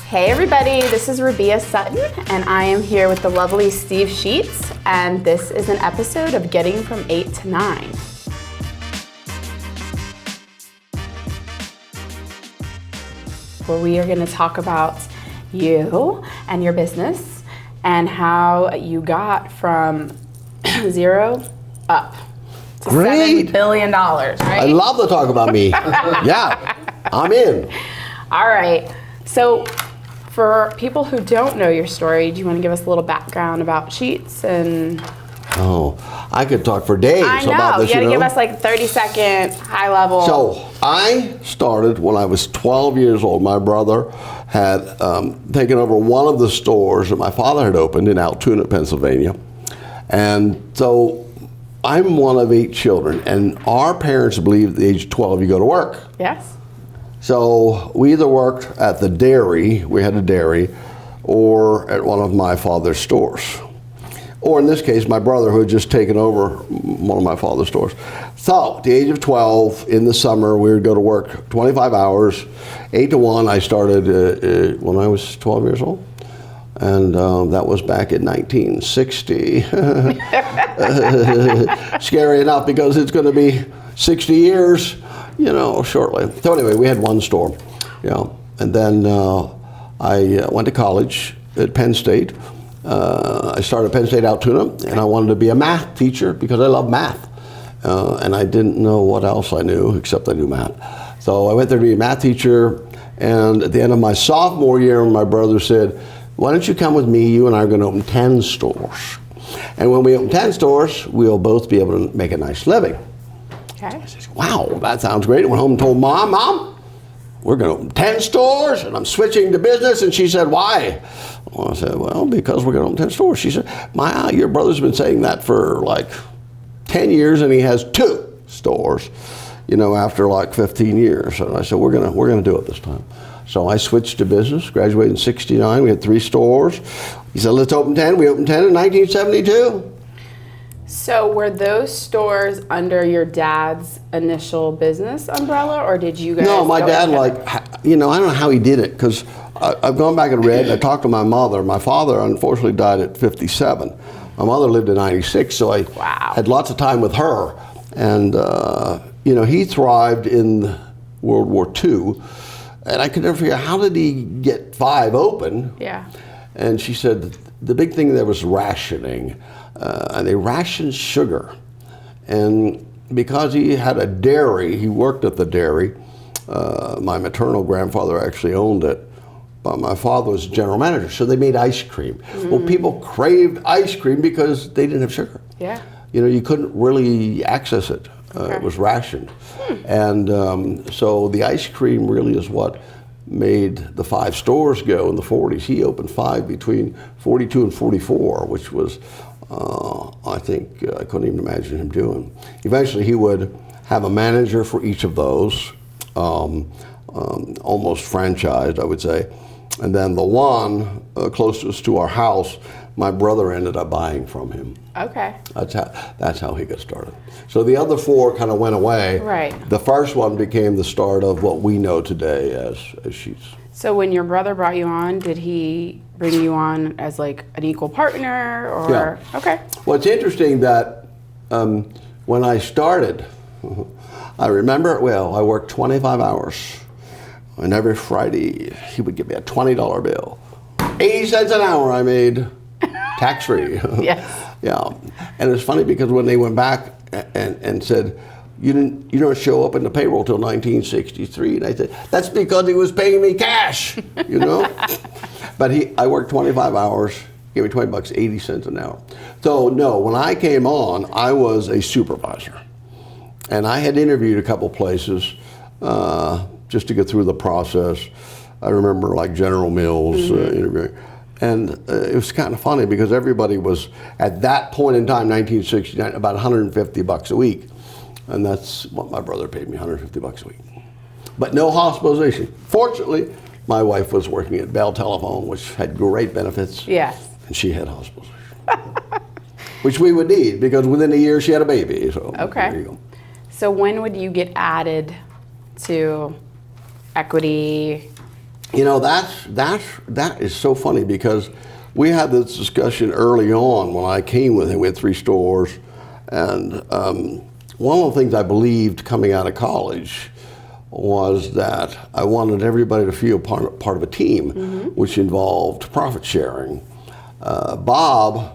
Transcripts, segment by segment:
Hey everybody, this is Rabia Sutton, and I am here with the lovely Steve Sheetz, and this is an episode of Getting From 8 to 9. Where we are going to talk about you and your business and how you got from zero up to $7 billion, right? I love to talk about me. Yeah, I'm in. All right, so for people who don't know your story, do you want to give us a little background about Sheetz and... Oh, I could talk for days I know. about this. You gotta give us like 30-second high level. So I started when I was 12 years old. My brother had taken over one of the stores that my father had opened in Doughnut, Pennsylvania. And so I'm one of 8 children, and our parents believed at the age of 12 you go to work. Yes. So we either worked at the dairy, we had a dairy, or at one of my father's stores. Or in this case, my brother who had just taken over one of my father's stores. So at the age of 12, in the summer, we would go to work 25 hours, 8 to 1. I started when I was 12 years old. And that was back in 1960. Scary enough because it's going to be 60 years, shortly. So anyway, we had one store, and then I went to college at Penn State. I started at Penn State Altoona, and I wanted to be a math teacher because I love math. And I didn't know what else I knew, except I knew math. So I went there to be a math teacher, and at the end of my sophomore year, my brother said, why don't you come with me, you and I are going to open 10 stores. And when we open 10 stores, we'll both be able to make a nice living. Okay. I said, wow, that sounds great. I went home and told Mom, we're going to open 10 stores, and I'm switching to business. And she said, why? Well, I said, well, because we're going to open 10 stores. She said, your brother's been saying that for like 10 years, and he has 2 stores, after like 15 years. And I said, we're going to do it this time. So I switched to business, graduated in 69. We had 3 stores. He said, let's open 10. We opened 10 in 1972. So were those stores under your dad's initial business umbrella, or did you guys? No, my dad, I don't know how he did it, because I've gone back and read, and I talked to my mother. My father, unfortunately, died at 57. My mother lived to 96, so I had lots of time with her. And, he thrived in World War II. And I could never figure out, how did he get 5 open? Yeah. And she said the big thing there was rationing. And they rationed sugar. And because he had a dairy, he worked at the dairy. My maternal grandfather actually owned it, but my father was general manager, so they made ice cream. Mm. Well, people craved ice cream because they didn't have sugar. Yeah. You couldn't really access it. It was rationed. And so the ice cream really is what made the 5 stores go in the 40s. He opened 5 between 42 and 44, which was, I think, I couldn't even imagine him doing. Eventually he would have a manager for each of those, almost franchised, I would say. And then the one closest to our house, my brother ended up buying from him. Okay. That's how he got started. So the other 4 kind of went away. Right. The first one became the start of what we know today as Sheetz. So when your brother brought you on, did he bring you on as like an equal partner, or? Yeah. Okay. Well, it's interesting that when I started, I remember, I worked 25 hours, and every Friday he would give me a $20 bill. 80 cents an hour I made, tax-free. Yes. Yeah, and it's funny because when they went back and said, you don't show up in the payroll till 1963, and I said, that's because he was paying me cash, But I worked 25 hours, gave me $20, 80 cents an hour. So no, when I came on, I was a supervisor, and I had interviewed a couple places just to get through the process. I remember like General Mills interviewing. And it was kind of funny because everybody was, at that point in time, 1969, about $150 a week. And that's what my brother paid me, $150 a week. But no hospitalization. Fortunately, my wife was working at Bell Telephone, which had great benefits. Yes. And she had hospitalization. Which we would need because within a year she had a baby. So okay. There you go. So when would you get added to equity You know, that is so funny because we had this discussion early on when I came with him. We had 3 stores, and one of the things I believed coming out of college was that I wanted everybody to feel part of a team, which involved profit sharing. Bob,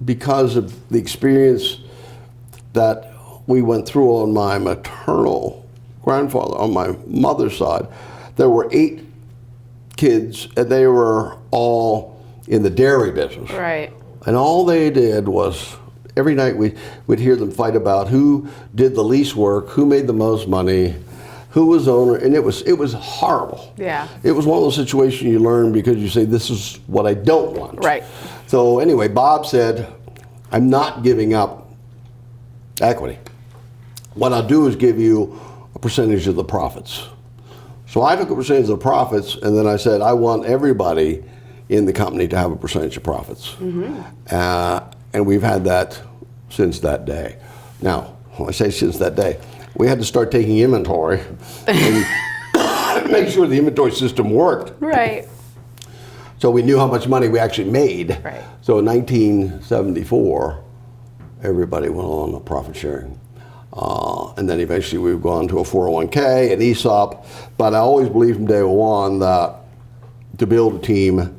because of the experience that we went through on my maternal grandfather, on my mother's side, there were 8 kids, and they were all in the dairy business. Right. And all they did was, every night we'd hear them fight about who did the least work, who made the most money, who was owner, and it was horrible. Yeah. It was one of those situations you learn because you say, this is what I don't want. Right. So anyway, Bob said, I'm not giving up equity. What I'll do is give you a percentage of the profits. So I took a percentage of the profits, and then I said, I want everybody in the company to have a percentage of profits. And we've had that since that day. Now, when I say since that day, we had to start taking inventory and make sure the inventory system worked. Right. So we knew how much money we actually made. Right. So in 1974, everybody went on a profit sharing. And then eventually we've gone to a 401k, an ESOP. But I always believed from day one that to build a team,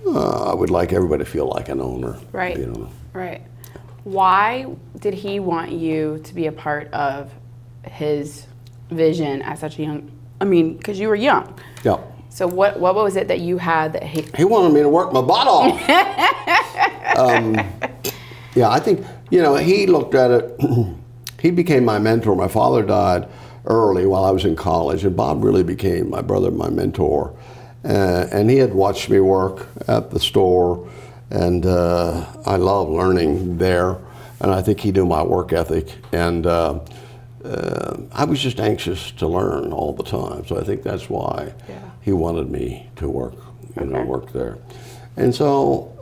I would like everybody to feel like an owner. Right. You know. Right. Why did he want you to be a part of his vision at such a young, because you were young. Yeah. So what was it that you had that he wanted me to work my butt off. Yeah, I think, he looked at it, he became my mentor. My father died early while I was in college, and Bob really became my brother, my mentor. And he had watched me work at the store, and I love learning there. And I think he knew my work ethic, and I was just anxious to learn all the time. So I think that's why he wanted me to work, work there. And so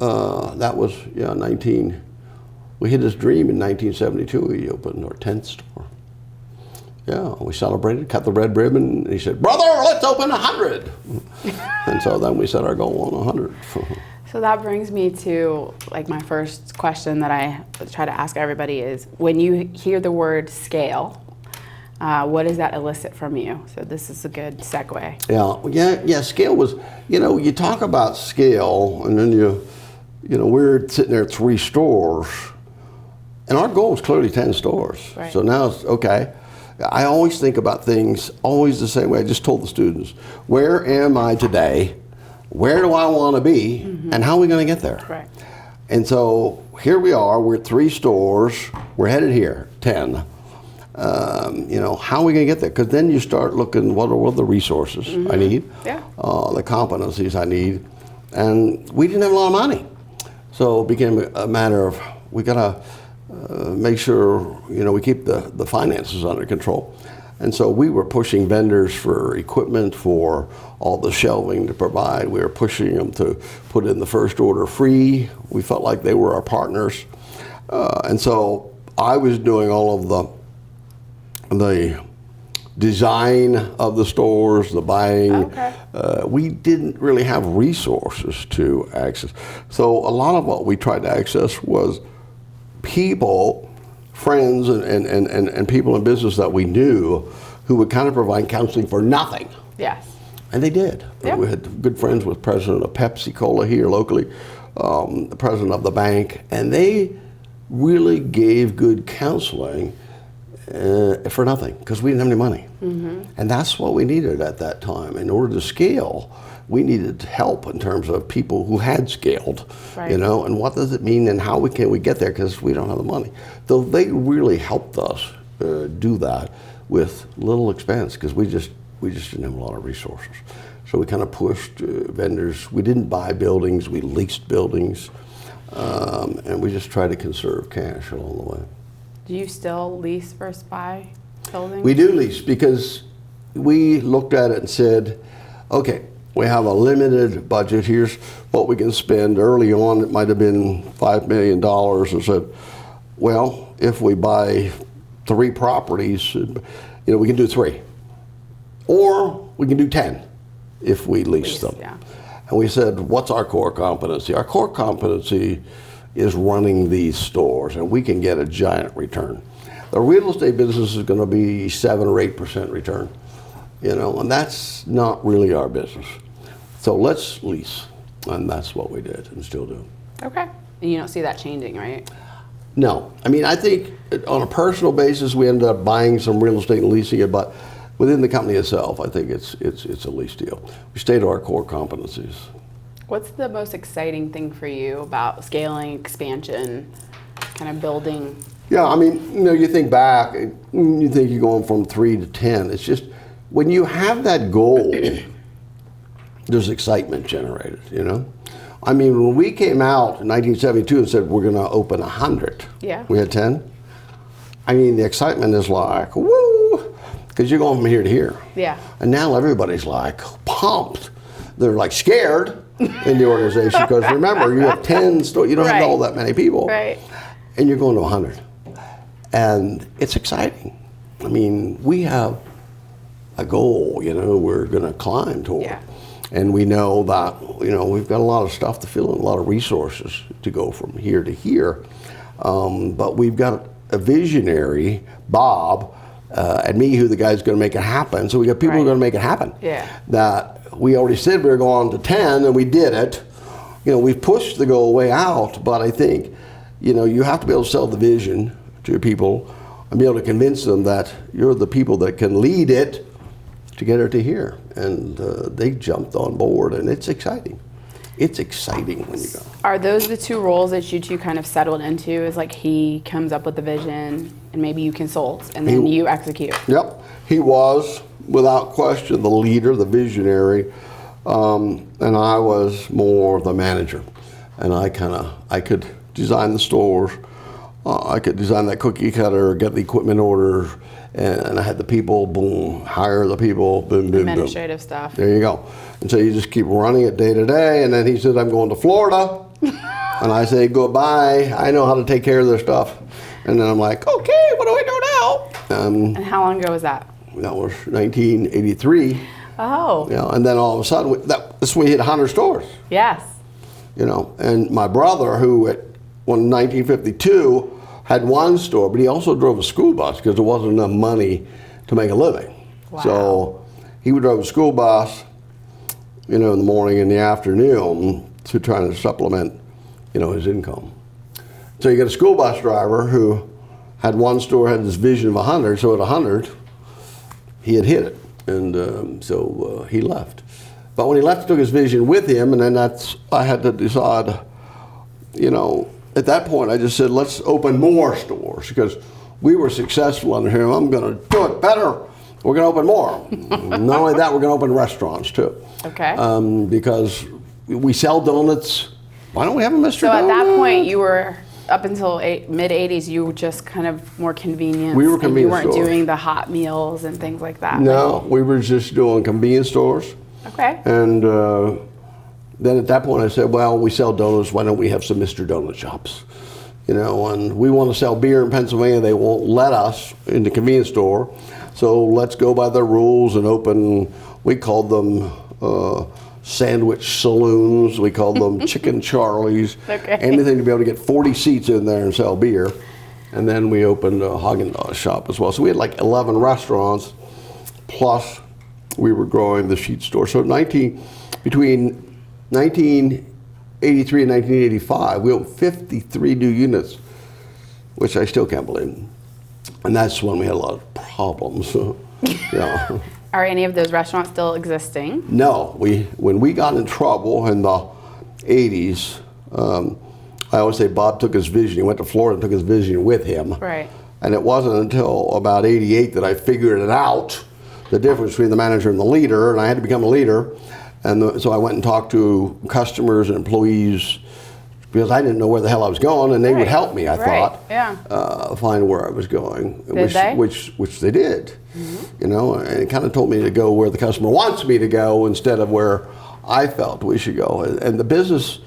that was, we hit his dream in 1972. We opened our 10th store. Yeah, we celebrated, cut the red ribbon, and he said, brother, let's open 100. And so then we set our goal on 100. So that brings me to my first question that I try to ask everybody is, when you hear the word scale, what does that elicit from you? So this is a good segue. Yeah, scale was, you talk about scale, and then we're sitting there at 3 stores, and our goal was clearly 10 stores. Right. So now it's, okay, I always think about things always the same way. I just told the students, where am I today? Where do I want to be? And how are we going to get there? Right. And so here we are, we're at 3 stores, we're headed here, 10. How are we going to get there? Because then you start looking, what are the resources I need, the competencies I need, and we didn't have a lot of money. So it became a matter of, we got to make sure, we keep the finances under control. And so we were pushing vendors for equipment, for all the shelving to provide. We were pushing them to put in the first order free. We felt like they were our partners. And so I was doing all of the design of the stores, the buying. Okay. We didn't really have resources to access. So a lot of what we tried to access was people, friends and people in business that we knew who would kind of provide counseling for nothing. Yes. And they did. Yep. We had good friends with president of Pepsi Cola here locally, the president of the bank, and they really gave good counseling for nothing because we didn't have any money. And that's what we needed at that time. In order to scale, we needed help in terms of people who had scaled, right. And what does it mean and how can we get there because we don't have the money. So they really helped us do that with little expense because we just didn't have a lot of resources. So we kind of pushed vendors. We didn't buy buildings, we leased buildings, and we just tried to conserve cash along the way. Do you still lease versus buy buildings? We do lease because we looked at it and said, okay, we have a limited budget. Here's what we can spend. Early on, it might have been $5 million. And said, well, if we buy 3 properties, we can do 3. Or we can do 10. if we lease them. Yeah. And we said, what's our core competency? Our core competency is running these stores, and we can get a giant return. The real estate business is going to be 7 or 8% return, and that's not really our business. So let's lease, and that's what we did and still do. Okay. And you don't see that changing, right? No. I mean, I think on a personal basis, we ended up buying some real estate and leasing it, but within the company itself, I think it's a lease deal. We stay to our core competencies. What's the most exciting thing for you about scaling, expansion, kind of building? Yeah, I mean, you think back, you think you're going from 3 to 10. It's just, when you have that goal, there's excitement generated, I mean, when we came out in 1972 and said we're going to open 100, we had 10. I mean, the excitement is like, woo, because you're going from here to here. Yeah. And now everybody's like pumped. They're like scared in the organization because remember, you have 10 stores, you don't have all that many people. Right. And you're going to 100. And it's exciting. I mean, we have a goal, we're going to climb toward. Yeah. And we know that, we've got a lot of stuff to fill in, a lot of resources to go from here to here. But we've got a visionary, Bob, and me, who the guy's going to make it happen. So we got people who are going to make it happen. Yeah. That we already said we were going to 10, and we did it. We've pushed the goal way out, but I think, you have to be able to sell the vision to your people and be able to convince them that you're the people that can lead it to get her to here. And they jumped on board, and it's exciting. It's exciting when you go. Are those the two roles that you two kind of settled into? Is like he comes up with the vision, and maybe you consult, and then you execute? Yep. He was, without question, the leader, the visionary, and I was more the manager. And I could design the stores. I could design that cookie cutter, get the equipment order, and I had the people, boom, hire the people, boom, boom, administrative boom. stuff. There you go. And so you just keep running it day to day, and then he says, I'm going to Florida. And I say, goodbye, I know how to take care of this stuff. And then I'm like, okay, what do I do now? And how long ago was that? That was 1983. Oh. And then all of a sudden, that's when we hit 100 stores. Yes. And my brother, who in 1952 had one store, but he also drove a school bus because there wasn't enough money to make a living. Wow. So he would drive a school bus, in the morning and the afternoon to try to supplement, his income. So you get a school bus driver who had one store, had this vision of 100, so at 100, he had hit it. And so he left. But when he left, he took his vision with him, and then I had to decide, at that point, I just said, let's open more stores because we were successful under him. I'm going to do it better. We're going to open more. Not only that, we're going to open restaurants too. Okay. Because we sell donuts. Why don't we have a Mr. So Donut? at that point, you were, up until mid-'80s, you were just kind of more convenience. We were convenience You weren't stores. doing the hot meals and things like that. No, we were just doing convenience stores. Okay. And then at that point I said, well, we sell donuts, why don't we have some Mr. Donut shops? And we want to sell beer in Pennsylvania, they won't let us in the convenience store. So let's go by their rules and open, we called them sandwich saloons, we called them Chicken Charlies, anything to be able to get 40 seats in there and sell beer. And then we opened a Haagen-Dazs shop as well. So we had like 11 restaurants, plus we were growing the Sheetz store. So between 1983 and 1985, we opened 53 new units, which I still can't believe. And that's when we had a lot of problems. Yeah. Are any of those restaurants still existing? No, when we got in trouble in the 80s, I always say Bob took his vision. He went to Florida and took his vision with him. Right. And it wasn't until about 88 that I figured it out, the difference between the manager and the leader, and I had to become a leader. And so I went and talked to customers and employees because I didn't know where the hell I was going, and they would help me, I thought, find where I was going. Which they did. Mm-hmm. And it kind of told me to go where the customer wants me to go instead of where I felt we should go. And the business,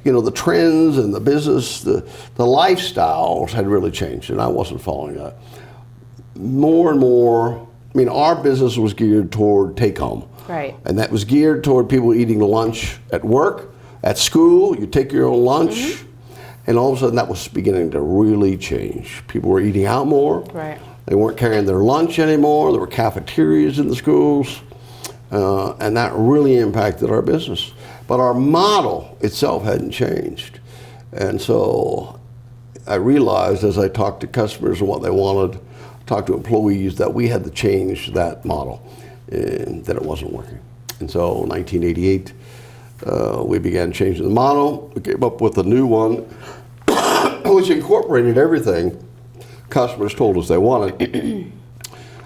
the trends and the business, the lifestyles had really changed, and I wasn't following that. More and more I mean, our business was geared toward take home. Right. And that was geared toward people eating lunch at work, at school. You take your own lunch. And all of a sudden, that was beginning to really change. People were eating out more. Right. They weren't carrying their lunch anymore. There were cafeterias in the schools. And that really impacted our business. But our model itself hadn't changed. And so I realized as I talked to customers and what they wanted, talked to employees, that we had to change that model, and that it wasn't working. And so in 1988, we began changing the model. We came up with a new one, which incorporated everything customers told us they wanted.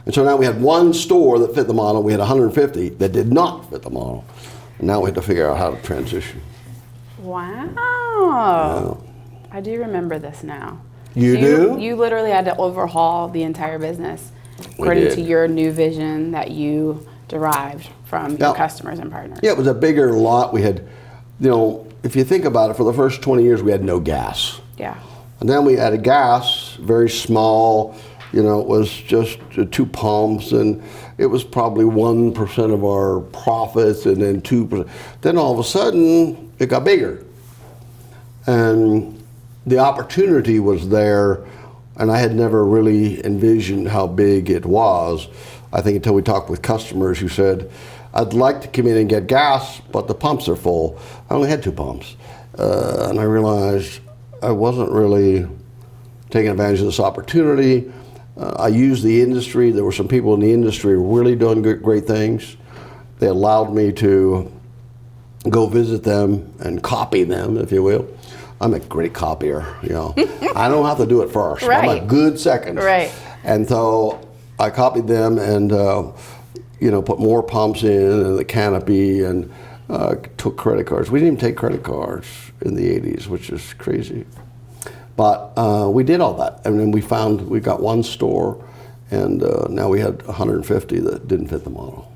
And so now we had one store that fit the model. We had 150 that did not fit the model. And now we had to figure out how to transition. Wow. I do remember this now. You do? You literally had to overhaul the entire business according to your new vision that you derived from your customers and partners. Yeah, it was a bigger lot. We had, if you think about it, for the first 20 years we had no gas. Yeah. And then we added gas, very small. It was just 2 pumps, and it was probably 1% of our profits, and then 2%. Then all of a sudden, it got bigger. And the opportunity was there, and I had never really envisioned how big it was. I think until we talked with customers who said, I'd like to come in and get gas, but the pumps are full. I only had 2 pumps. And I realized I wasn't really taking advantage of this opportunity. I used the industry. There were some people in the industry really doing great things. They allowed me to go visit them and copy them, if you will. I'm a great copier, I don't have to do it first. Right. I'm a good second. Right. And so I copied them and, put more pumps in and the canopy and took credit cards. We didn't even take credit cards in the 80s, which is crazy. But we did all that. And then we got one store, and now we had 150 that didn't fit the model.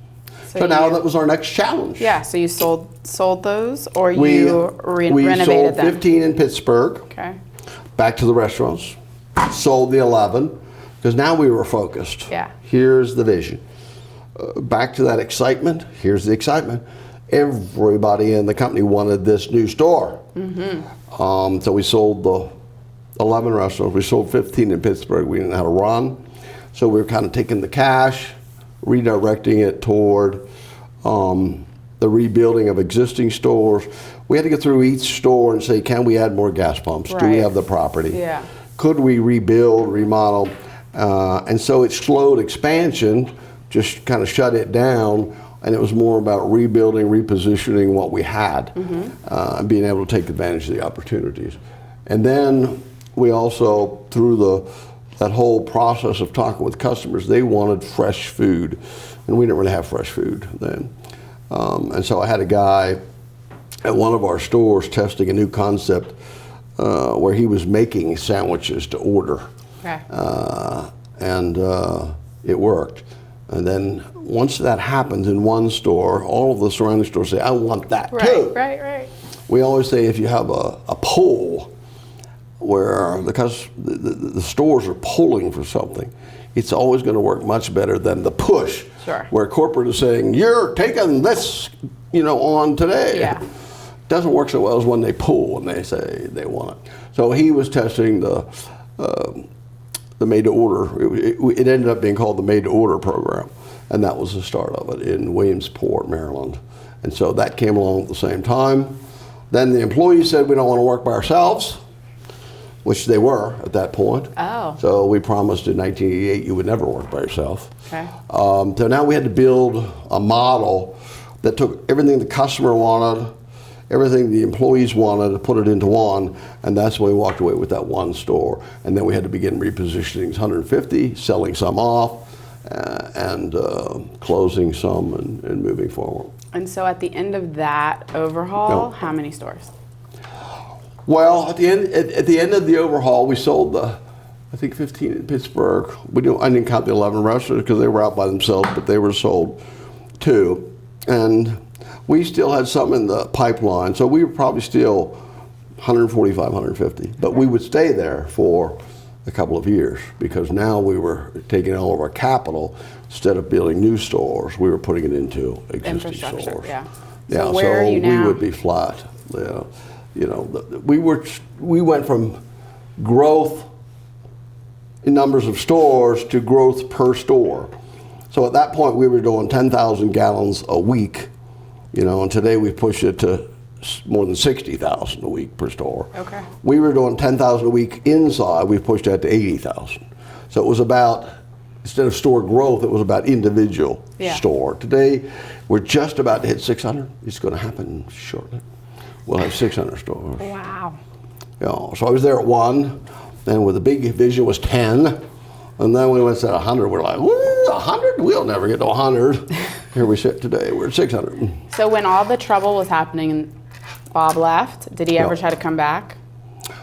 So now that was our next challenge. Yeah, so you sold those, or you renovated them? We sold 15 in Pittsburgh. Okay. Back to the restaurants. Sold the 11, because now we were focused. Yeah. Here's the vision. Back to that excitement. Here's the excitement. Everybody in the company wanted this new store. Mm-hmm. So we sold the 11 restaurants. We sold 15 in Pittsburgh. We didn't know how to run. So we were kind of taking the cash, redirecting it toward the rebuilding of existing stores. We had to get through each store and say, can we add more gas pumps? Right. Do we have the property? Yeah. Could we rebuild, remodel? And so it slowed expansion, just kind of shut it down, and it was more about rebuilding, repositioning what we had, and being able to take advantage of the opportunities. And then we also, through that whole process of talking with customers, they wanted fresh food, and we didn't really have fresh food then. And so I had a guy at one of our stores testing a new concept where he was making sandwiches to order. Okay. And it worked. And then once that happens in one store, all of the surrounding stores say, I want that too. Right. We always say if you have a pull where the stores are pulling for something, it's always going to work much better than the push. Sure. Where corporate is saying, you're taking this, on today. Yeah. Doesn't work so well as when they pull and they say they want it. So he was testing the made-to-order. It ended up being called the made-to-order program, and that was the start of it in Williamsport, Maryland. And so that came along at the same time. Then the employees said, we don't want to work by ourselves, which they were at that point. Oh. So we promised in 1988 you would never work by yourself. Okay. So now we had to build a model that took everything the customer wanted, everything the employees wanted, to put it into one, and that's when we walked away with that one store. And then we had to begin repositioning 150, selling some off, and closing some and moving forward. And so at the end of that overhaul, how many stores? Well, at the end of the overhaul, we sold I think 15 in Pittsburgh. I didn't count the 11 restaurants because they were out by themselves, but they were sold too. And we still had some in the pipeline, so we were probably still 145, 150. But we would stay there for a couple of years, because now we were taking all of our capital. Instead of building new stores, we were putting it into existing stores. Yeah. Yeah, So where are you now? we would be flat. Yeah. You know, we went from growth in numbers of stores to growth per store. So at that point, we were doing 10,000 gallons a week, you know, and today we push it to more than 60,000 a week per store. Okay. We were doing 10,000 a week inside. We pushed that to 80,000. So it was about, instead of store growth, it was about individual store. Today, we're just about to hit 600. It's going to happen shortly. We'll have 600 stores. Wow. Yeah. So I was there at 1, and with the big vision was 10, and then we went to 100. We're like, 100? We'll never get to 100. Here we sit today. We're at 600. So when all the trouble was happening, Bob left. Did he ever try to come back?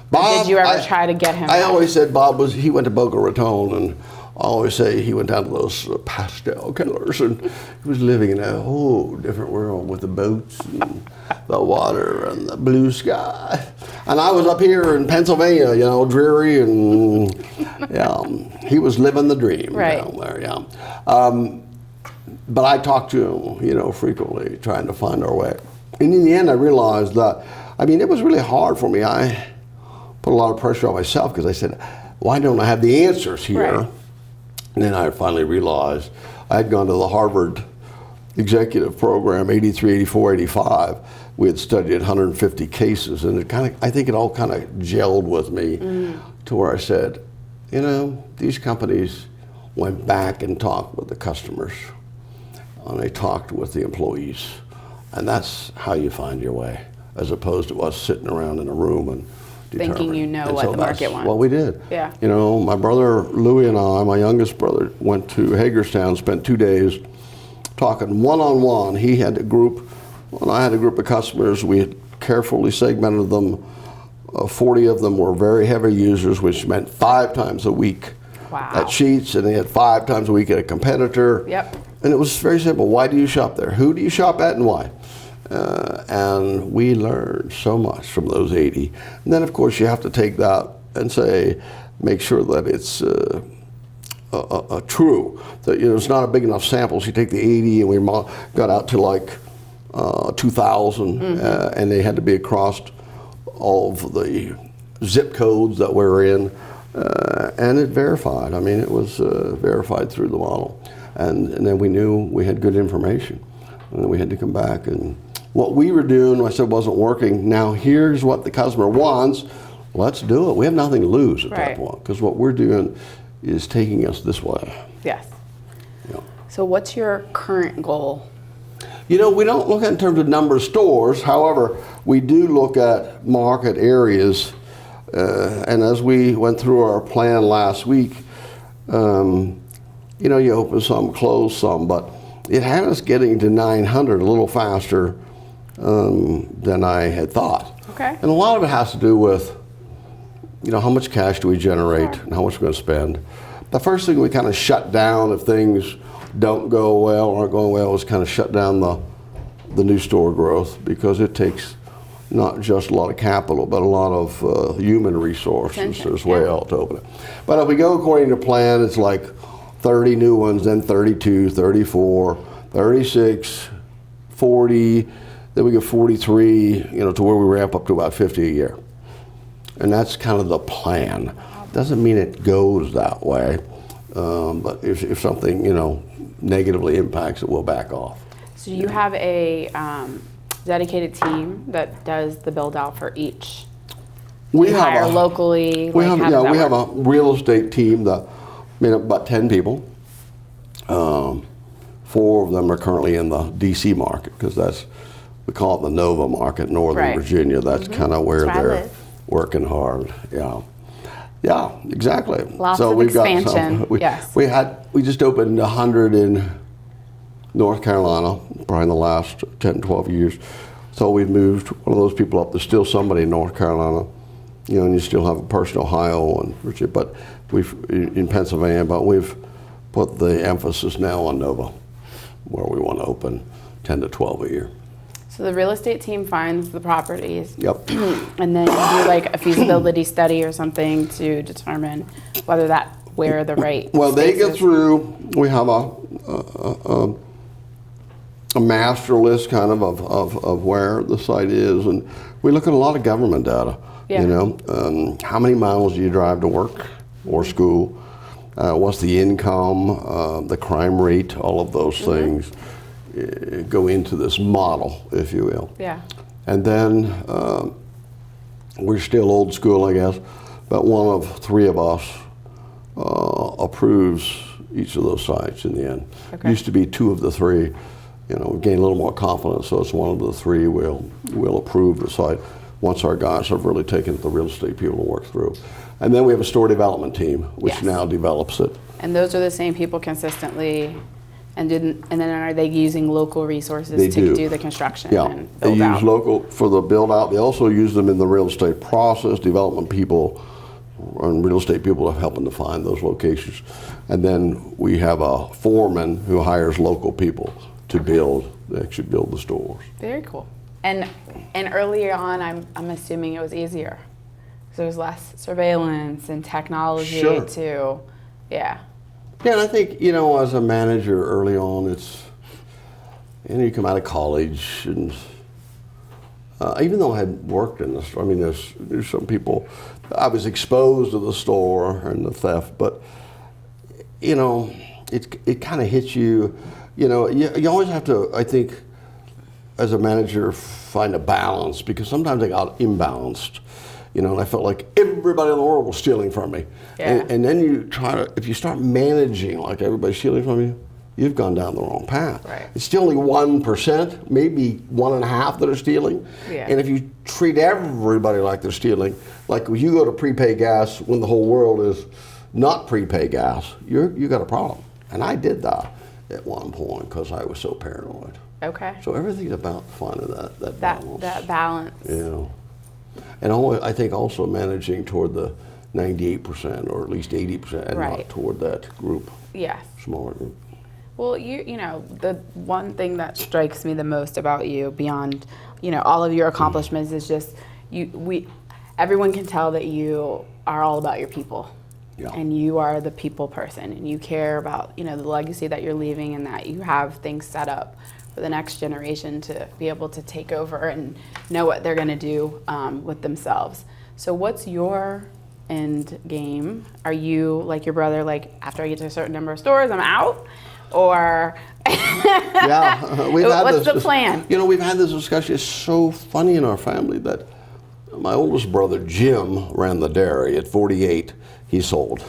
Bob, did you ever try to get him I back? always said Bob he went to Boca Raton, and I always say he went down to those pastel colors, and he was living in a whole different world with the boats and the water and the blue sky. And I was up here in Pennsylvania, you know, dreary, and he was living the dream down there, but I talked to him, you know, frequently, trying to find our way. And in the end, I realized that, I mean, it was really hard for me. I put a lot of pressure on myself because I said, why don't I have the answers here? Right. And then I finally realized I had gone to the Harvard executive program, 83, 84, 85. We had studied 150 cases, and I think it all kind of gelled with me to where I said, you know, these companies went back and talked with the customers, and they talked with the employees. And that's how you find your way, as opposed to us sitting around in a room and thinking you know what the market wants. Well, we did. Yeah. You know, my brother Louie and I, my youngest brother, went to Hagerstown, spent 2 days talking one-on-one. He had a group, and I had a group of customers. We had carefully segmented them. 40 of them were very heavy users, which meant 5 times a week at Sheetz, and they had 5 times a week at a competitor. Yep. And it was very simple. Why do you shop there? Who do you shop at, and why? And we learned so much from those 80. And then, of course, you have to take that and say, make sure that it's true. That, you know, it's not a big enough sample. So you take the 80, and we got out to like 2,000, and they had to be across all of the zip codes that we're in, and it verified. I mean, it was verified through the model. And then we knew we had good information. And then we had to come back, and what we were doing, I said, wasn't working. Now here's what the customer wants. Let's do it. We have nothing to lose at that point, because what we're doing is taking us this way. Yes. Yeah. So what's your current goal? You know, we don't look at it in terms of number of stores. However, we do look at market areas. And as we went through our plan last week, you know, you open some, close some, but it had us getting to 900 a little faster than I had thought. Okay. And a lot of it has to do with, you know, how much cash do we generate and how much we're going to spend. The first thing we kind of shut down if things don't go well or aren't going well is kind of shut down the new store growth, because it takes not just a lot of capital, but a lot of human resources as well to open it. But if we go according to plan, it's like 30 new ones, then 32, 34, 36, 40, then we get 43, you know, to where we ramp up to about 50 a year. And that's kind of the plan. Doesn't mean it goes that way, but if something, you know, negatively impacts it, we'll back off. So you have a dedicated team that does the build out for each? We hire locally? We have a real estate team that made up about 10 people. 4 of them are currently in the DC market, because we call it the Nova market, Northern Virginia. That's kind of where they're working hard. Yeah, exactly. Lots of expansion. We just opened 100 in North Carolina, probably in the last 10, 12 years. So we've moved one of those people up. There's still somebody in North Carolina, you know, and you still have a person in Ohio and Virginia, but in Pennsylvania, but we've put the emphasis now on Nova, where we want to open 10 to 12 a year. So the real estate team finds the properties. Yep. And then you do like a feasibility study or something to determine where the right Well, they space get is. through. We have a master list kind of where the site is, and we look at a lot of government data. Yeah. You know, how many miles do you drive to work or school? What's the income, the crime rate? All of those things go into this model, if you will. Yeah. And then we're still old school, I guess, but one of three of us approves each of those sites in the end. Okay. Used to be two of the three. You know, we gain a little more confidence, so it's one of the three will approve the site once our guys have really taken the real estate people to work through. And then we have a store development team, which Yes. now develops it. And those are the same people consistently, and then are they using local resources They to do. the construction Yeah, and they build use out? local for the build out. They also use them in the real estate process, development people and real estate people are helping to find those locations. And then we have a foreman who hires local people to actually build the stores. Very cool. And earlier on, I'm assuming it was easier. So there was less surveillance and technology Sure. to, yeah. Yeah, and I think, you know, as a manager early on, you come out of college, and even though I had worked in the store, I mean, there's some people, I was exposed to the store and the theft, but, you know, it kind of hits you, you know, you always have to, I think, as a manager, find a balance, because sometimes I got imbalanced. You know, and I felt like everybody in the world was stealing from me. Yeah. And then if you start managing like everybody's stealing from you, you've gone down the wrong path. Right. It's still only 1%, maybe 1.5% that are stealing. Yeah. And if you treat everybody like they're stealing, like when you go to prepay gas when the whole world is not prepay gas, you got a problem. And I did that at one point because I was so paranoid. Okay. So everything's about finding that balance. That balance. Yeah. And I think also managing toward the 98% or at least 80% and Right. not toward that group, Yes. smaller group. Well, you know, the one thing that strikes me the most about you, beyond, you know, all of your accomplishments, is just everyone can tell that you are all about your people. Yeah. And you are the people person, and you care about, you know, the legacy that you're leaving, and that you have things set up for the next generation to be able to take over and know what they're going to do with themselves. So what's your end game? Are you like your brother, like after I get to a certain number of stores, I'm out? Or Yeah. What's the plan? You know, we've had this discussion. It's so funny in our family that my oldest brother, Jim, ran the dairy. At 48, he sold.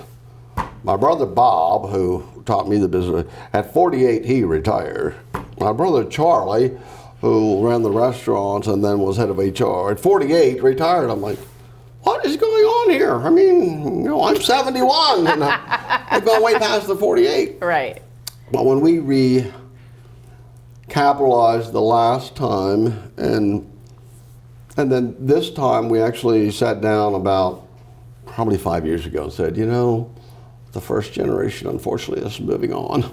My brother, Bob, who taught me the business, at 48, he retired. My brother, Charlie, who ran the restaurants and then was head of HR, at 48, retired. I'm like, what is going on here? I mean, you know, I'm 71, and I've gone way past the 48. Right. But when we recapitalized the last time, and then this time we actually sat down about probably 5 years ago and said, you know, the first generation, unfortunately, is moving on.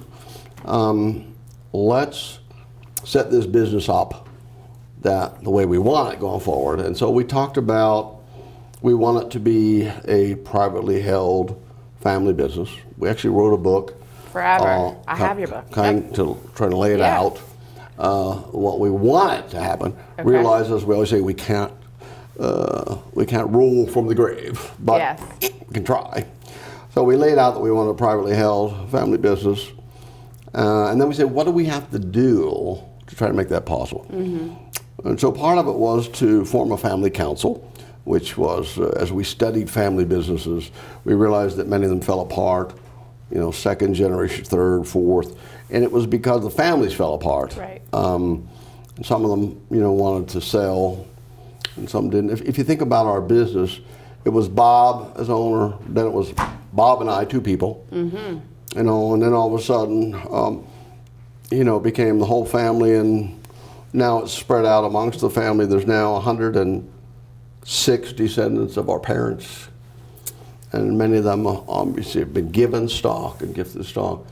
Let's set this business up the way we want it going forward. And so we talked about, we want it to be a privately held family business. We actually wrote a book. Forever. I have your book. Trying to lay it Yeah. out, what we want it to happen. Okay. Realize, as we always say, we can't rule from the grave, but Yes. we can try. So we laid out that we want a privately held family business, and then we said, what do we have to do to try to make that possible? Mm-hmm. And so part of it was to form a family council, which was, as we studied family businesses, we realized that many of them fell apart. You know, second generation, third, fourth, and it was because the families fell apart. Right. And some of them, you know, wanted to sell, and some didn't. If you think about our business, it was Bob as owner, then it was Bob and I, two people. Mm-hmm. You know, and then all of a sudden, you know, it became the whole family, and now it's spread out amongst the family. There's now 106 descendants of our parents. And many of them obviously have been given stock and gifted stock.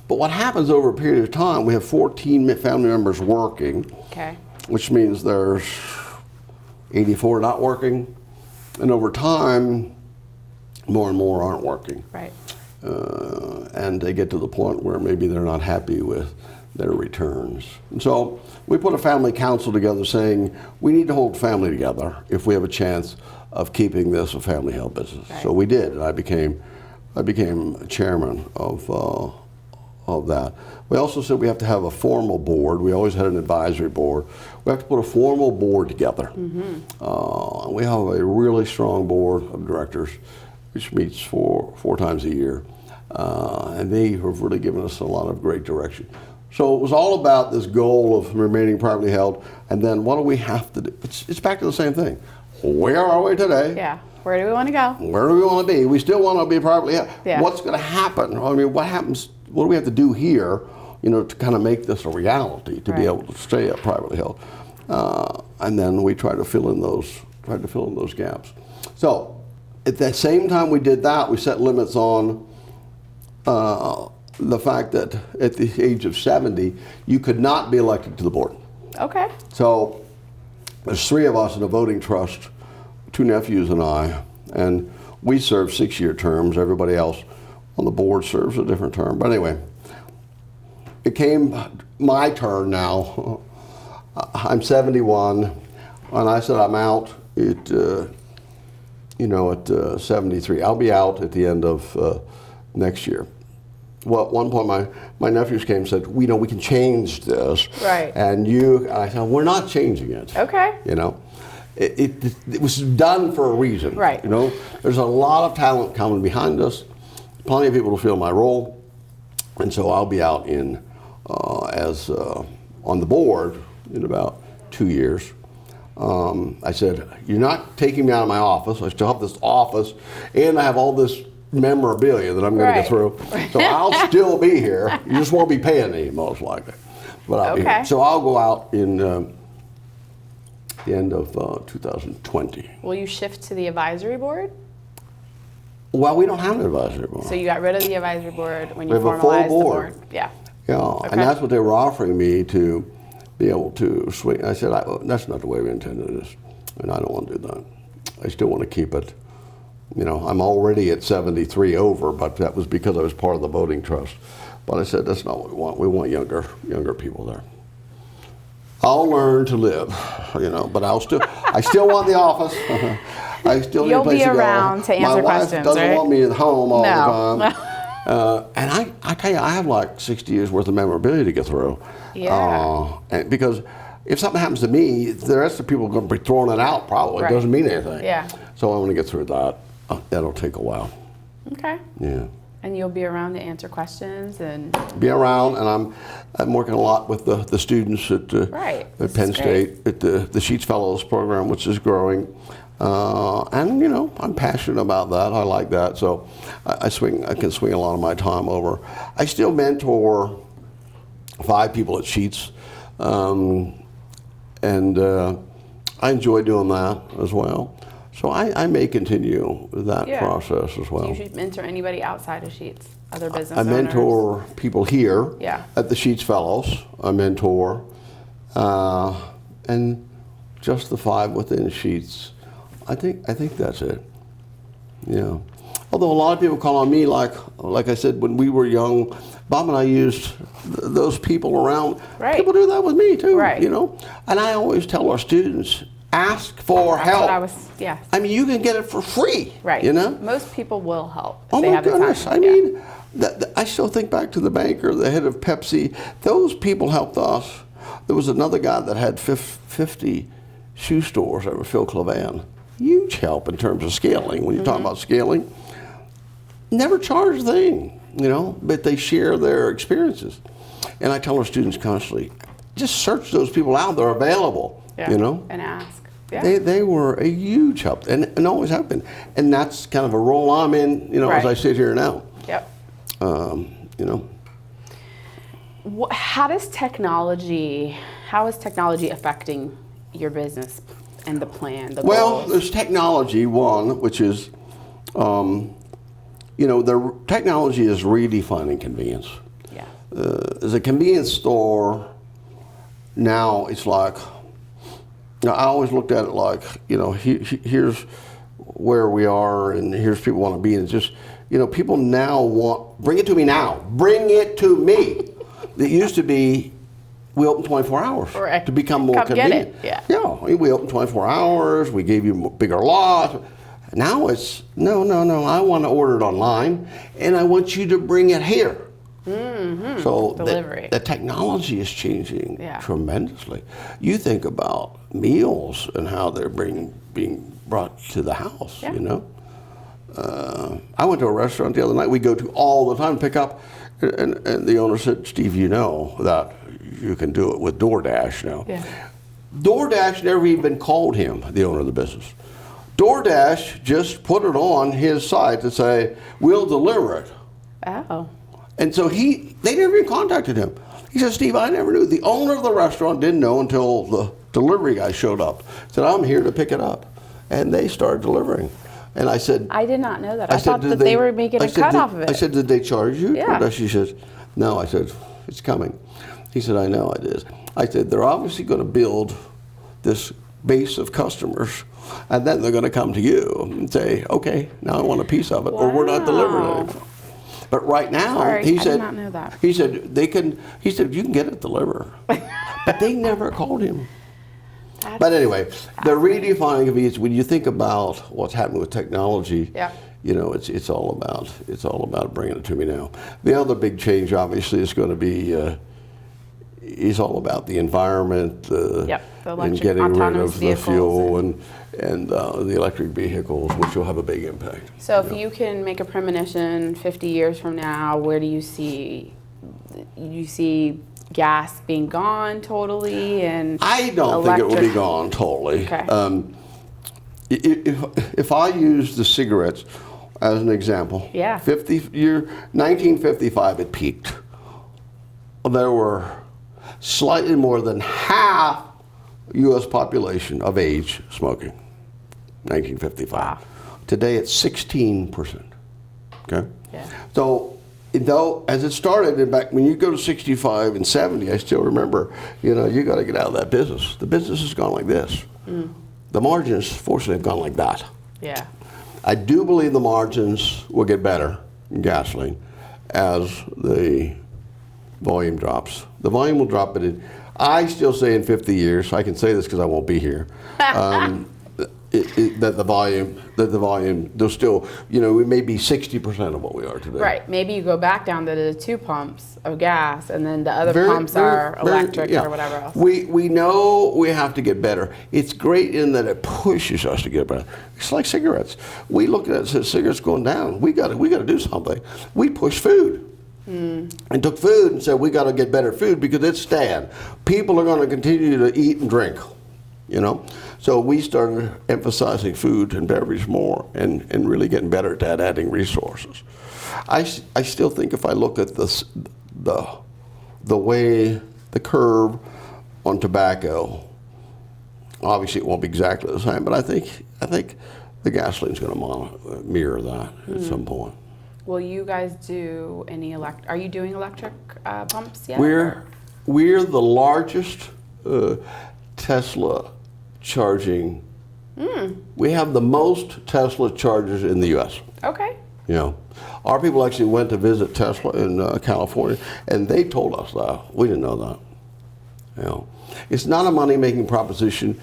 But what happens over a period of time, we have 14 family members working. Okay. which means there's 84 not working, and over time, more and more aren't working. Right. And they get to the point where maybe they're not happy with their returns. And so we put a family council together saying we need to hold family together if we have a chance of keeping this a family-held business. Right. So we did, and I became chairman of that. We also said we have to have a formal board. We always had an advisory board. We have to put a formal board together. We have a really strong board of directors, which meets four times a year. And they have really given us a lot of great direction. So it was all about this goal of remaining privately held, and then what do we have to do? It's back to the same thing. Where are we today? Yeah. Where do we want to go? Where do we want to be? We still want to be privately held. Yeah. What's going to happen? I mean, what happens? What do we have to do here, to kind of make this a reality, to be able to stay privately held? And then we try to fill in those gaps. So at the same time we did that, we set limits on the fact that at the age of 70, you could not be elected to the board. Okay. So there's 3 of us in a voting trust, 2 nephews and I, and we serve 6-year terms. Everybody else on the board serves a different term. But anyway, it came my turn now. I'm 71, and I said I'm out at 73. I'll be out at the end of next year. Well, at one point, my nephews came and said, we can change this. Right. And I said, we're not changing it. Okay. It was done for a reason. Right. There's a lot of talent coming behind us, plenty of people to fill my role, and so I'll be out on the board in about 2 years. I said, you're not taking me out of my office. I still have this office, and I have all this memorabilia that I'm going to get through. So I'll still be here. You just won't be paying me, most likely. But I'll be here. So I'll go out in the end of 2020. Will you shift to the advisory board? Well, we don't have an advisory board. So you got rid of the advisory board when you We have a full formalized the board. board? Yeah. Yeah, Okay. and that's what they were offering me to be able to swing. I said, that's not the way we intended this, and I don't want to do that. I still want to keep it. I'm already at 73 over, but that was because I was part of the voting trust. But I said, that's not what we want. We want younger people there. I'll learn to live, but I still want the office. I still need a place to go. You'll be around to answer questions, My wife doesn't want me at home all the time. And I tell you, I have like 60 years worth of memorabilia to get through. Yeah. And because if something happens to me, the rest of the people are going to be throwing it out probably. Right. It doesn't mean anything. Yeah. So I want to get through that. That'll take a while. Okay. Yeah. And you'll be around to answer questions and be around, and I'm working a lot with the students at Penn State at the Sheetz Fellows program, which is growing. And I'm passionate about that. I like that, so I can swing a lot of my time over. I still mentor 5 people at Sheetz, and I enjoy doing that as well. So I may continue that process as well. Do you mentor anybody outside of Sheetz, other business I owners? mentor people here at the Sheetz Fellows. I mentor, and just the 5 within Sheetz. I think that's it. Yeah. Although a lot of people call on me, like I said, when we were young, Bob and I used those people around. Right. People do that with me too. Right. And I always tell our students, ask for help. That's I mean, you can get it for free. Right. Most people will help if Oh they my have the goodness! time. I mean, I still think back to the banker, the head of Pepsi. Those people helped us. There was another guy that had 50 shoe stores over Phil Clavan. Huge help in terms of scaling. When you talk about scaling, never charge a thing, but they share their experiences. And I tell our students constantly, just search those people out. They're available. And ask. Yeah. They were a huge help, and always have been. And that's kind of a role I'm in, as I sit here now. Yep. How is technology affecting your business and the plan, the goals? There's technology, one, which is, the technology is redefining convenience. Yeah. As a convenience store, now it's like Now, I always looked at it like, here's where we are, and here's people want to be, and it's just, people now want, bring it to me now, bring it to me. It used to be, we open 24 hours Right. to become more Come convenient. get it. Yeah. We open 24 hours, we gave you bigger lots. Now it's, no, I want to order it online, and I want you to bring it here. Mm-hmm. So delivery. The technology is changing Yeah. tremendously. You think about meals and how they're being brought to the house, Yeah. I went to a restaurant the other night we go to all the time to pick up, and the owner said, Steve, that you can do it with DoorDash now. Yeah. DoorDash never even called him, the owner of the business. DoorDash just put it on his site to say, we'll deliver it. Oh. And so they never even contacted him. He said, Steve, I never knew. The owner of the restaurant didn't know until the delivery guy showed up. Said, I'm here to pick it up. And they started delivering. And I said, I did not know that. I thought that they were making a cut off of it. I said, did they charge you? Yeah. She says, no. I said, it's coming. He said, I know it is. I said, they're obviously going to build this base of customers, and then they're going to come to you and say, okay, now I want a piece of it, or we're not delivering it anymore. But right now, he I said, did not know that. He said, you can get it delivered. But they never called him. But anyway, the redefining convenience, when you think about what's happening with technology, Yeah. it's all about bringing it to me now. The other big change, obviously, is going to be is all about the environment the and electric getting rid autonomous of the vehicles fuel and the electric vehicles, which will have a big impact. So if you can make a premonition 50 years from now, where do you see gas being gone totally? And I don't think it will be gone totally. Okay. If I use the cigarettes as an example, Yeah. 1955 it peaked. There were slightly more than half U.S. population of age smoking. 1955. Wow. Today it's 16%. Okay. Yeah. So, though, as it started, in fact, when you go to 65 and 70, I still remember, you got to get out of that business. The business has gone like this. The margins, fortunately, have gone like that. Yeah. I do believe the margins will get better in gasoline as the volume drops. The volume will drop, but I still say in 50 years, I can say this because I won't be here, that the volume, there's still, we may be 60% of what we are today. Right. Maybe you go back down to the 2 pumps of gas, and then the other pumps are electric or whatever else. We know we have to get better. It's great in that it pushes us to get better. It's like cigarettes. We look at it and say, cigarettes going down. We got to do something. We push food. And took food and said, we got to get better food because it's staying. People are going to continue to eat and drink, So we started emphasizing food and beverage more and really getting better at that, adding resources. I still think if I look at the way the curve on tobacco, obviously it won't be exactly the same, but I think the gasoline's going to mirror that at some point. Will you guys do any are you doing electric pumps yet? We're the largest Tesla charging. We have the most Tesla chargers in the U.S. Okay. Our people actually went to visit Tesla in California, and they told us that. We didn't know that. It's not a money-making proposition,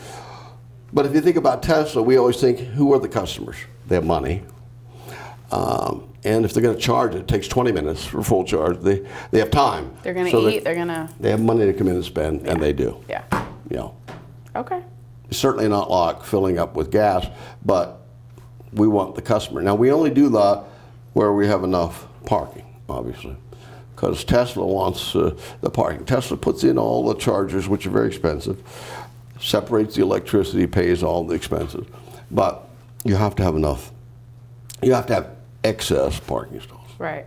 but if you think about Tesla, we always think, who are the customers? They have money. And if they're going to charge it takes 20 minutes for full charge. They have time. They're going to eat. They're going to. They have money to come in and spend, and they do. Yeah. Okay. Certainly not like filling up with gas, but we want the customer. Now, we only do that where we have enough parking, obviously, because Tesla wants the parking. Tesla puts in all the chargers, which are very expensive, separates the electricity, pays all the expenses, but you have to have enough. You have to have excess parking stalls. Right.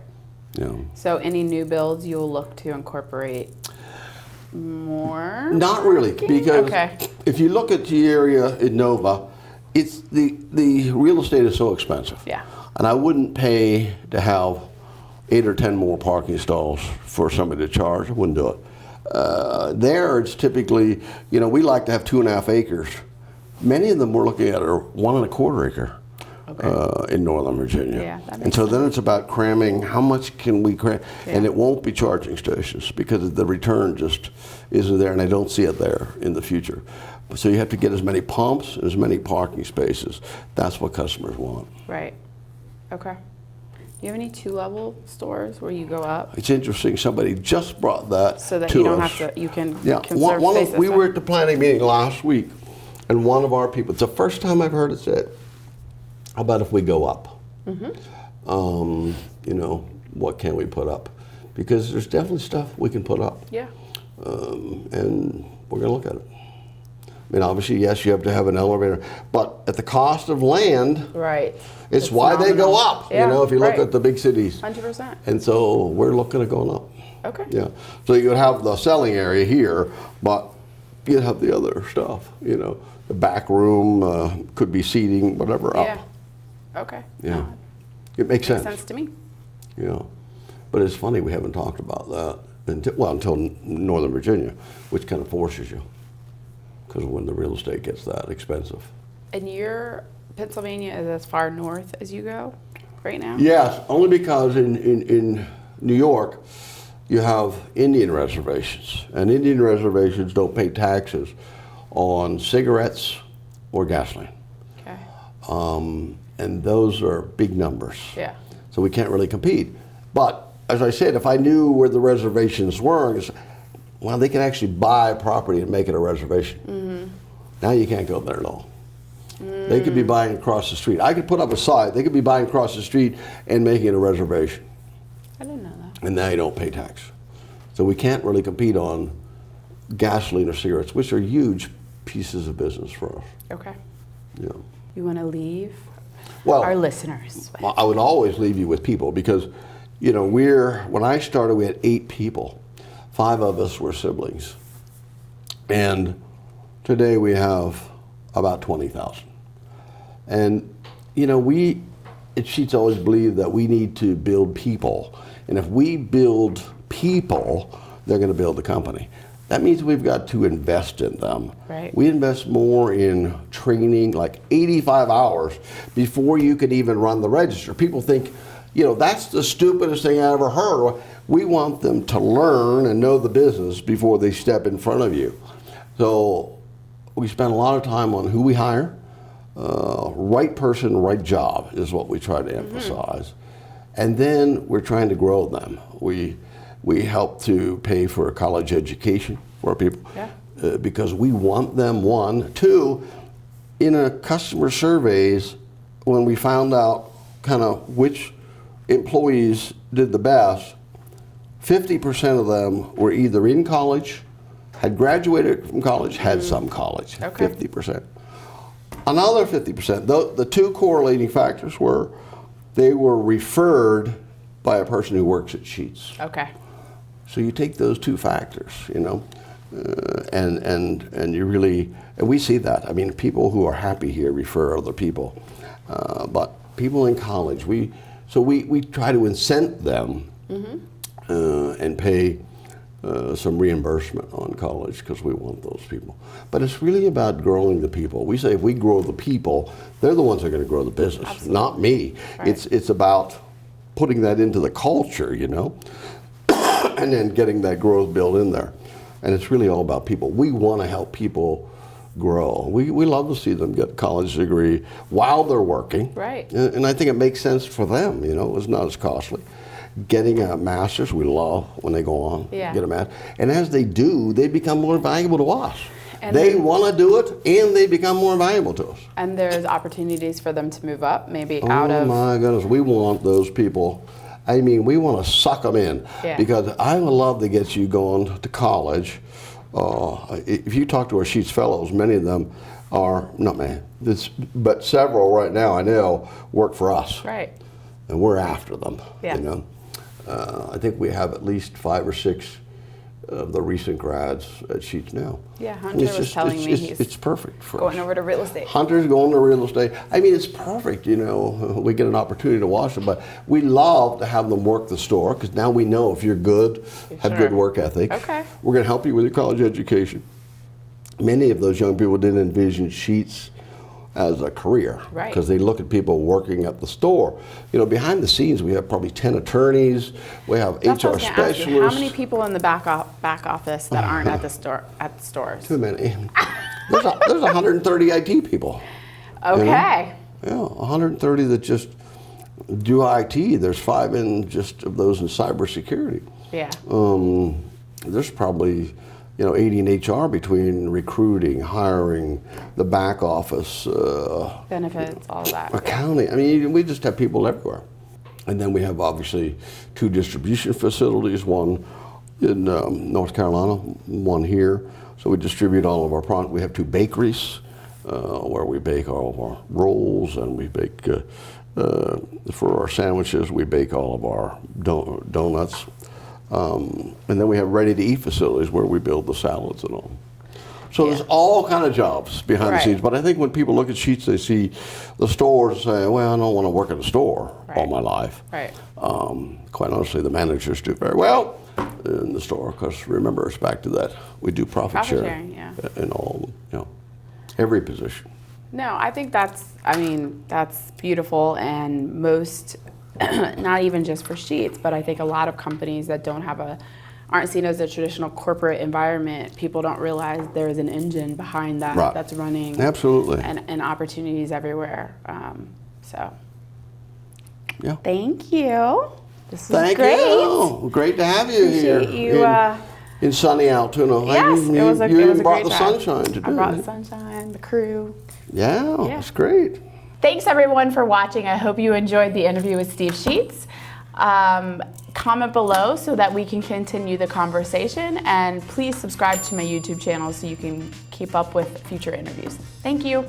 So any new builds you'll look to incorporate more? Not really, because if you look at the area in Nova, it's the real estate is so expensive. Yeah. And I wouldn't pay to have 8 or 10 more parking stalls for somebody to charge. I wouldn't do it. There, it's typically, we like to have 2.5 acres. Many of them we're looking at are 1.25 acre. Okay. In Northern Virginia. Yeah, that makes and so sense. then it's about cramming, how much can we cram? Yeah. And it won't be charging stations because the return just isn't there, and I don't see it there in the future. So you have to get as many pumps, as many parking spaces. That's what customers want. Right. Okay. Do you have any 2-level stores where you go up? It's interesting, somebody just brought that So that to you don't us. have to, you can Yeah, conserve space. we were at the planning meeting last week, and one of our people, it's the first time I've heard it said, how about if we go up? What can we put up? Because there's definitely stuff we can put up. Yeah. And we're going to look at it. I mean, obviously, yes, you have to have an elevator, but at the cost of land, Right. it's why they go up, Yeah, if you look right. at the big cities. 100%. And so we're looking at going up. Okay. Yeah. So you would have the selling area here, but you'd have the other stuff, the back room, could be seating, whatever, up. Yeah. Okay. Yeah. No, It makes makes sense. sense to me. But it's funny we haven't talked about that until Northern Virginia, which kind of forces you, because when the real estate gets that expensive. And your Pennsylvania is as far north as you go right now? Yes, only because in New York you have Indian reservations, and Indian reservations don't pay taxes on cigarettes or gasoline. Okay. And those are big numbers. Yeah. So we can't really compete. But as I said, if I knew where the reservations were, well, they can actually buy a property and make it a reservation. Now you can't go there at all. They could be buying across the street. I could put up a site. They could be buying across the street and making it a reservation. I didn't know that. And now you don't pay tax. So we can't really compete on gasoline or cigarettes, which are huge pieces of business for us. Okay. Yeah. You want to leave Well, our listeners? Well, I would always leave you with people because, when I started, we had 8 people. 5 of us were siblings. And today we have about 20,000. And, we at Sheetz always believe that we need to build people. And if we build people, they're going to build the company. That means we've got to invest in them. Right. We invest more in training, like 85 hours before you can even run the register. People think, that's the stupidest thing I ever heard. We want them to learn and know the business before they step in front of you. So we spend a lot of time on who we hire. Right person, right job is what we try to emphasize. And then we're trying to grow them. We help to pay for a college education for our people because we want them, 1. 2, in a customer surveys, when we found out kind of which employees did the best, 50% of them were either in college, had graduated from college, had some college, Okay. 50%. Another 50%, the 2 correlating factors were they were referred by a person who works at Sheetz. Okay. So you take those 2 factors, and you really, and we see that. I mean, people who are happy here refer other people, but people in college, we try to incent them and pay some reimbursement on college because we want those people. But it's really about growing the people. We say if we grow the people, they're the ones that are going to grow the business, Absolutely. not me. Right. It's about putting that into the culture, and then getting that growth built in there. And it's really all about people. We want to help people grow. We love to see them get a college degree while they're working. Right. And I think it makes sense for them, it's not as costly. Getting a master's, we love when they go on, get a master's. And as they do, they become more valuable to us. And they then- want to do it, and they become more valuable to us. And there's opportunities for them to move up, maybe out Oh of. my goodness, we want those people. I mean, we want to suck them in because I would love to get you going to college. If you talk to our Sheetz fellows, many of them are, not many, but several right now I know work for us. Right. And we're after them. Yeah. I think we have at least 5 or 6 of the recent grads at Sheetz now. Yeah, And Hunter was telling me it's perfect for going us. over to real estate. Hunter's going to real estate. I mean, it's perfect, you know. We get an opportunity to watch them, but we love to have them work the store because now we know if you're good, have good work ethic. Okay. We're going to help you with your college education. Many of those young people didn't envision Sheetz as a career, right? Because they look at people working at the store. You know, behind the scenes, we have probably 10 attorneys. We have That's what I HR was gonna ask you. specialists. How many people in the back office that aren't at the store at the stores? Too many. There's 130 IT people. Okay. You know? Yeah, 130 that just do IT. There's 5 in just of those in cybersecurity. Yeah. There's probably 80 in HR between recruiting, hiring, the back office, Benefits, all of that. accounting. I mean, we just have people everywhere. And then we have obviously 2 distribution facilities, one in North Carolina, one here. So we distribute all of our product. We have 2 bakeries where we bake all of our rolls, and we bake, for our sandwiches, we bake all of our donuts. And then we have ready-to-eat facilities where we build the salads and all. So there's all kind of jobs behind the scenes. But I think when people look at Sheetz, they see the stores and say, well, I don't want to work at a store all my life. Right. Quite honestly, the managers do very well in the store because remember, it's back to that. We do profit sharing in all, every position. No, I think that's beautiful, and most, not even just for Sheetz, but I think a lot of companies that aren't seen as a traditional corporate environment, people don't realize there's an engine behind that that's running. Absolutely. And opportunities everywhere. Yeah. Thank you. This was Thank great. you. Great to have you Appreciate here. In sunny Altoona. Yes, it was a you brought great the time. sunshine today. I brought the sunshine, the crew. Yeah, it's great. Thanks everyone for watching. I hope you enjoyed the interview with Steve Sheetz. Comment below so that we can continue the conversation, and please subscribe to my YouTube channel so you can keep up with future interviews. Thank you.